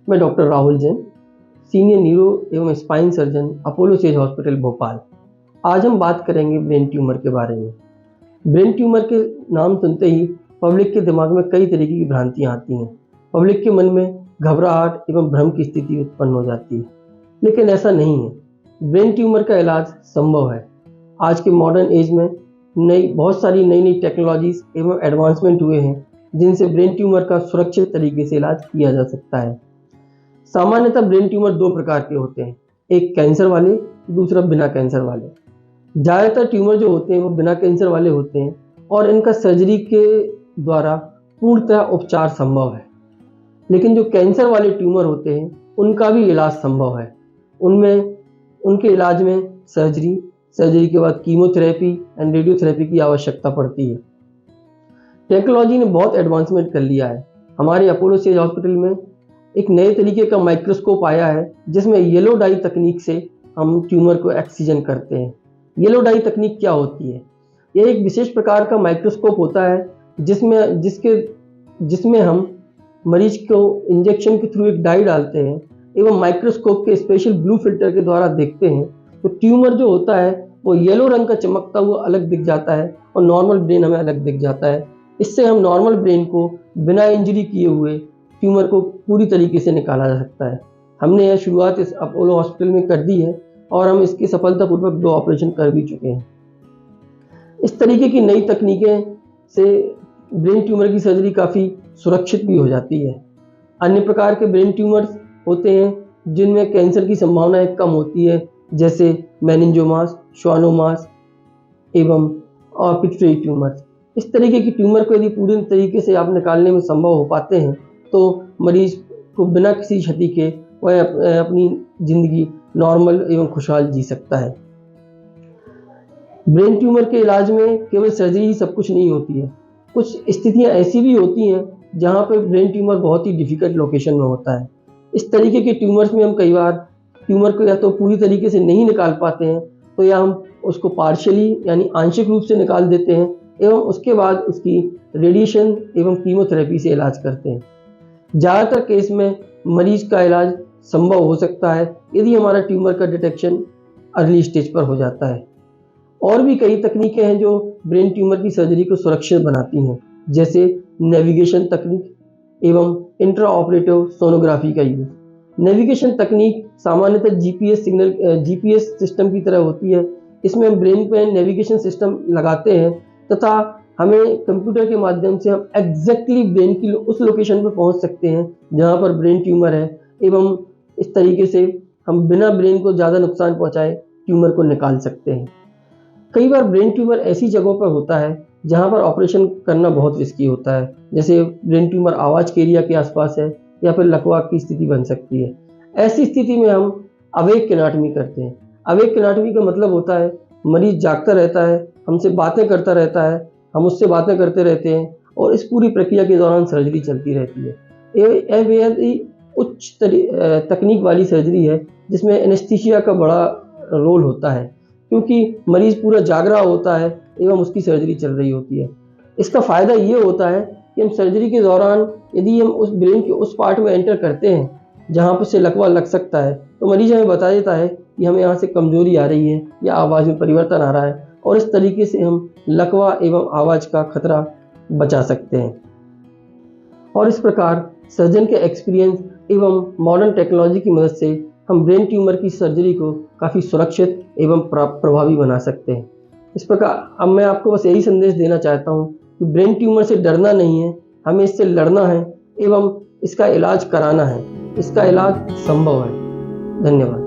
मैं doctor Rahul Jain, senior neuro एवं spine surgeon, Apollo Sage hospital Bhopal. आज हम बात करेंगे ब्रेन ट्यूमर के बारे में। ब्रेन ट्यूमर के नाम सुनते ही पब्लिक के दिमाग में कई तरीके की भ्रांतियाँ आती हैं। पब्लिक के मन में घबराहट एवं भ्रम की स्थिति उत्पन्न हो जाती है, लेकिन ऐसा नहीं है। ब्रेन ट्यूमर का इलाज संभव है। आज के मॉडर्न एज में बहुत सारी नई टेक्नोलॉजीज एवं एडवांसमेंट हुए हैं, जिनसे ब्रेन ट्यूमर का सुरक्षित तरीके से इलाज किया जा सकता है। सामान्यतः ब्रेन ट्यूमर दो प्रकार के होते हैं, एक कैंसर वाले, दूसरा बिना कैंसर वाले। ज़्यादातर ट्यूमर जो होते हैं वो बिना कैंसर वाले होते हैं और इनका सर्जरी के द्वारा पूर्णतः उपचार संभव है। लेकिन जो कैंसर वाले ट्यूमर होते हैं उनका भी इलाज संभव है। उनके इलाज में सर्जरी के बाद कीमोथेरेपी एंड रेडियोथेरेपी की आवश्यकता पड़ती है। टेक्नोलॉजी ने बहुत एडवांसमेंट कर लिया है। हमारे अपोलो सेज हॉस्पिटल में एक नए तरीके का माइक्रोस्कोप आया है, जिसमें येलो डाई तकनीक से हम ट्यूमर को एक्सीजन करते हैं। येलो डाई तकनीक क्या होती है? यह एक विशेष प्रकार का माइक्रोस्कोप होता है जिसमें हम मरीज को इंजेक्शन के थ्रू एक डाई डालते हैं एवं माइक्रोस्कोप के स्पेशल ब्लू फिल्टर के द्वारा देखते हैं तो ट्यूमर जो होता है वो येलो रंग का चमकता हुआ अलग दिख जाता है और नॉर्मल ब्रेन हमें अलग दिख जाता है। इससे हम नॉर्मल ब्रेन को बिना इंजरी किए हुए ट्यूमर को पूरी तरीके से निकाला जा सकता है। हमने यह शुरुआत इस अपोलो हॉस्पिटल में कर दी है और हम इसकी सफलतापूर्वक 2 ऑपरेशन कर भी चुके हैं। इस तरीके की नई तकनीकें से ब्रेन ट्यूमर की सर्जरी काफ़ी सुरक्षित भी हो जाती है। अन्य प्रकार के ब्रेन ट्यूमर्स होते हैं जिनमें कैंसर की संभावनाएं कम होती है, जैसे मेनिंजोमास, श्वानोमास एवं और पिट्यूटरी ट्यूमर्स। इस तरीके की ट्यूमर को यदि पूरी तरीके से आप निकालने में संभव हो पाते हैं तो मरीज को बिना किसी क्षति के वह अपनी ज़िंदगी नॉर्मल एवं खुशहाल जी सकता है। ब्रेन ट्यूमर के इलाज में केवल सर्जरी ही सब कुछ नहीं होती है। कुछ स्थितियां ऐसी भी होती हैं जहां पर ब्रेन ट्यूमर बहुत ही डिफ़िकल्ट लोकेशन में होता है। इस तरीके के ट्यूमर्स में हम कई बार ट्यूमर को या तो पूरी तरीके से नहीं निकाल पाते हैं तो या हम उसको पार्शियली यानी आंशिक रूप से निकाल देते हैं एवं उसके बाद उसकी रेडिएशन एवं कीमोथेरेपी से इलाज करते हैं। ज़्यादातर केस में मरीज का इलाज संभव हो सकता है यदि हमारा ट्यूमर का डिटेक्शन अर्ली स्टेज पर हो जाता है। और भी कई तकनीकें हैं जो ब्रेन ट्यूमर की सर्जरी को सुरक्षित बनाती हैं, जैसे नेविगेशन तकनीक एवं इंट्रा ऑपरेटिव सोनोग्राफी का यूज। नेविगेशन तकनीक सामान्यतः जीपीएस सिस्टम की तरह होती है। इसमें हम ब्रेन पे नेविगेशन सिस्टम लगाते हैं तथा हमें कंप्यूटर के माध्यम से हम एग्जैक्टली ब्रेन की उस लोकेशन पर पहुंच सकते हैं जहां पर ब्रेन ट्यूमर है एवं इस तरीके से हम बिना ब्रेन को ज़्यादा नुकसान पहुंचाए ट्यूमर को निकाल सकते हैं। कई बार ब्रेन ट्यूमर ऐसी जगहों पर होता है जहां पर ऑपरेशन करना बहुत रिस्की होता है, जैसे ब्रेन ट्यूमर आवाज़ के एरिया के आसपास है या फिर लकवा की स्थिति बन सकती है। ऐसी स्थिति में हम अवेक एनाटॉमी करते हैं। अवेक एनाटॉमी का मतलब होता है मरीज जागता रहता है, हमसे बातें करता रहता है, हम उससे बातें करते रहते हैं और इस पूरी प्रक्रिया के दौरान सर्जरी चलती रहती है। यह बेहद ही उच्च तकनीक वाली सर्जरी है जिसमें एनेस्थीसिया का बड़ा रोल होता है, क्योंकि मरीज पूरा जाग रहा होता है एवं उसकी सर्जरी चल रही होती है। इसका फ़ायदा ये होता है कि हम सर्जरी के दौरान यदि हम उस ब्रेन के उस पार्ट में एंटर करते हैं जहाँ पर से लकवा लग सकता है तो मरीज हमें बता देता है कि हमें यहाँ से कमजोरी आ रही है या आवाज़ में परिवर्तन आ रहा है और इस तरीके से हम लकवा एवं आवाज़ का खतरा बचा सकते हैं। और इस प्रकार सर्जन के एक्सपीरियंस एवं मॉडर्न टेक्नोलॉजी की मदद से हम ब्रेन ट्यूमर की सर्जरी को काफ़ी सुरक्षित एवं प्रभावी बना सकते हैं। इस प्रकार अब मैं आपको बस यही संदेश देना चाहता हूँ कि ब्रेन ट्यूमर से डरना नहीं है, हमें इससे लड़ना है एवं इसका इलाज कराना है। इसका इलाज संभव है। धन्यवाद।